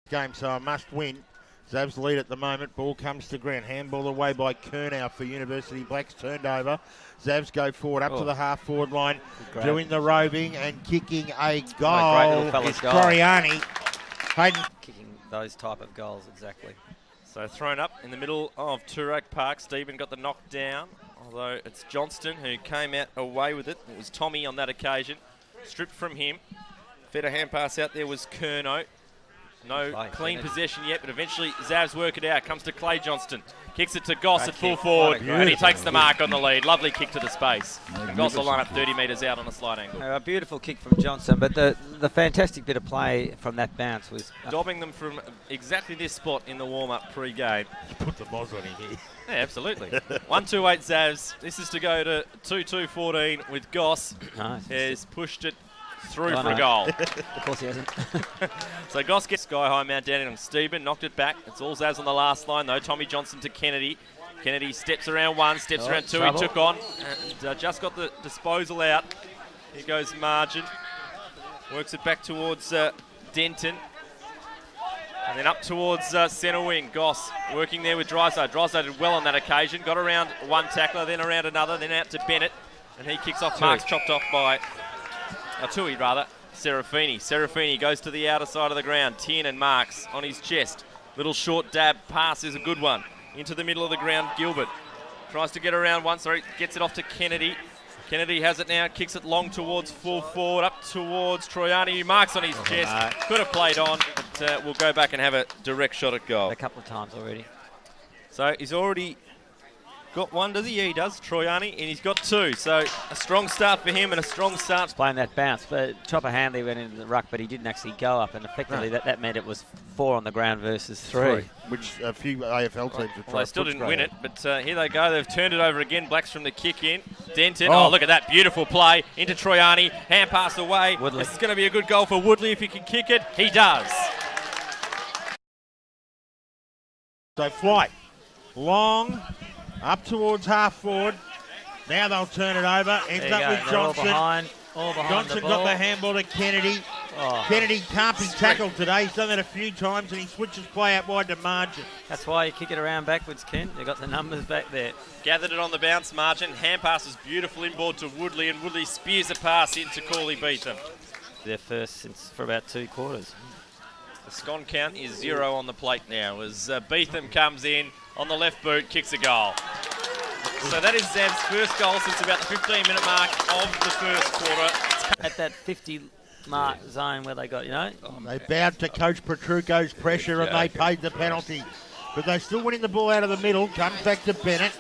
Game, so I must win. Xavs lead at the moment. Ball comes to ground. Handball away by Kernow for University Blacks. Turned over. Xavs go forward up to the half-forward line. Doing the roving and kicking a goal. Great little fella's goal. Coriani. Hayden. Kicking those type of goals, exactly. So thrown up in the middle of Toorak Park. Stephen got the knock down, although it's Johnston who came out away with it. It was Tommy on that occasion. Stripped from him. Fed a hand pass out there was Kernow. No clean possession yet, but eventually Xavs work it out. Comes to Clay Johnston. Kicks it to Goss at full forward, and he takes the mark on the lead. Lovely kick to the space. Goss will line up 30 metres out on a slight angle. A beautiful kick from Johnson, but the fantastic bit of play from that bounce was... Dobbing them from exactly this spot in the warm-up pre-game. Put the moz on him here. Yeah, absolutely. 1-2-8 Xavs. This is to go to 2-2-14 with Goss. Has pushed it through for a goal. Of course he hasn't. So Goss gets sky-high mount down on Stephen, knocked it back. It's all Xavs on the last line though. Tommy Johnson to Kennedy. Kennedy steps around one, steps around two. Trouble. He took on and just got the disposal out. Here goes Margin. Works it back towards Denton. And then up towards centre wing. Goss working there with Drysdale. Drysdale did well on that occasion. Got around one tackler, then around another, then out to Bennett. And he kicks off. Marks chopped off by... Tui rather, Serafini. Serafini goes to the outer side of the ground. Tiernan marks on his chest. Little short dab pass is a good one. Into the middle of the ground, Gilbert. Tries to get around one, gets it off to Kennedy. Kennedy has it now, kicks it long towards full forward, up towards Troiani, who marks on his chest. Could have played on, but we'll go back and have a direct shot at goal. A couple of times already. So he's already... got one, does he? Yeah, he does, Troiani, and he's got two. So a strong start for him and a strong start. Playing that bounce, but Chopper Handley went into the ruck, but he didn't actually go up, and effectively that meant it was 4 on the ground versus 3. Which a few AFL teams have tried. Well, they still didn't win it, but here they go. They've turned it over again. Blacks from the kick in. Denton, look at that beautiful play into Troiani. Hand pass away. Woodley. This is going to be a good goal for Woodley if he can kick it. He does. So flight, long, up towards half forward. Now they'll turn it over. Ends up with Johnson. All behind Johnson the ball. got the handball to Kennedy. Kennedy can't be tackled today. He's done that a few times, and he switches play out wide to Margin. That's why you kick it around backwards, Ken. They've got the numbers back there. Gathered it on the bounce, Margin. Hand pass is beautiful inboard to Woodley, and Woodley spears a pass into Corley Beetham. Their first for about 2 quarters. The scon count is 0 on the plate now as Beetham comes in on the left boot, kicks a goal. So that is Xavs' first goal since about the 15-minute mark of the first quarter. At that 50 mark zone where they got, They bowed to Coach Petrucco's pressure and they paid the penalty. But they're still winning the ball out of the middle. Comes back to Bennett.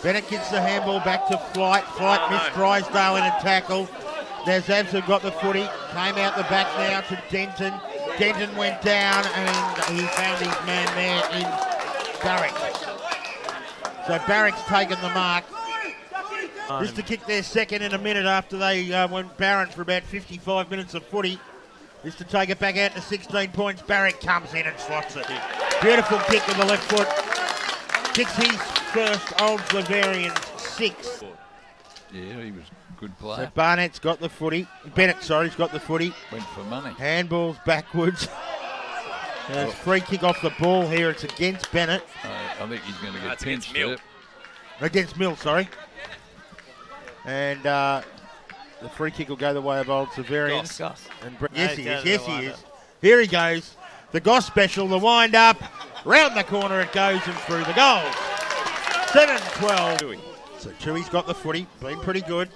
Bennett gets the handball back to Flight. Flight missed Drysdale in a tackle. Now Xavs have got the footy. Came out the back now to Denton. Denton went down and he found his man there in Barrick. So Barrick's taken the mark. Just to kick their second in a minute after they went barren for about 55 minutes of footy. Just to take it back out to 16 points. Barrick comes in and slots it. Beautiful kick with the left foot. Kicks his first Old Xavs 6. Yeah, he was a good player. So Barnett's got the footy. Bennett's got the footy. Went for money. Handballs backwards. There's free kick off the ball here. It's against Bennett. I think he's going to get pinched Mill. Against Mill, sorry. And the free kick will go the way of Old Xavs. Goss. Yes, he is. Here he goes. The Goss special, the wind up. Round the corner it goes and through the goal. 7-12. So Tui's got the footy, been pretty good.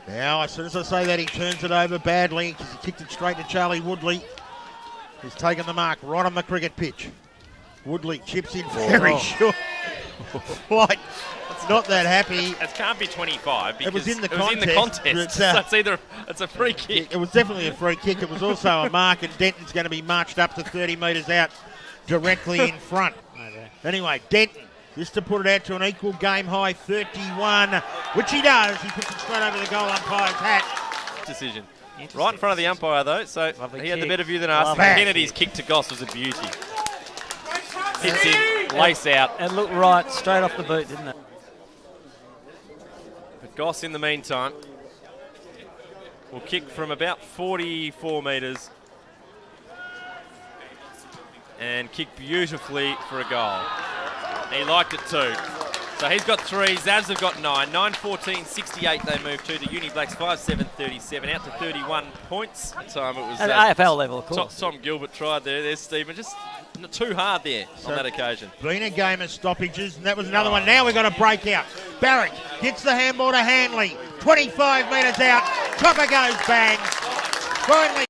Now, as soon as I say that, he turns it over badly because he kicked it straight to Charlie Woodley. He's taken the mark right on the cricket pitch. Woodley chips in very short. Like, it's not that happy. It can't be 25 because it was in the contest. So it's a free kick. It was definitely a free kick. It was also a mark, and Denton's going to be marched up to 30 metres out directly in front. Anyway, Denton, just to put it out to an equal game high 31, which he does. He puts it straight over the goal umpire's hat. Decision. Right in front of the umpire, though, so Lovely he had kick. the better view than us. Kennedy's kick to Goss was a beauty. Hits in, lace out. And looked right, straight off the boot, didn't it? But Goss, in the meantime, will kick from about 44 metres. and kicked beautifully for a goal. He liked it too. So he's got 3, Xavs have got 9. 9-14-68 they move to. The Uni Blacks 5-7-37, out to 31 points. That time it was... At AFL level, of course. Tom Gilbert tried there. There's Stephen. Just too hard there on that occasion. Been a game of stoppages, and that was another one. Now we've got a breakout. Barrick gets the handball to Hanley. 25 metres out. Chopper goes bang. Finally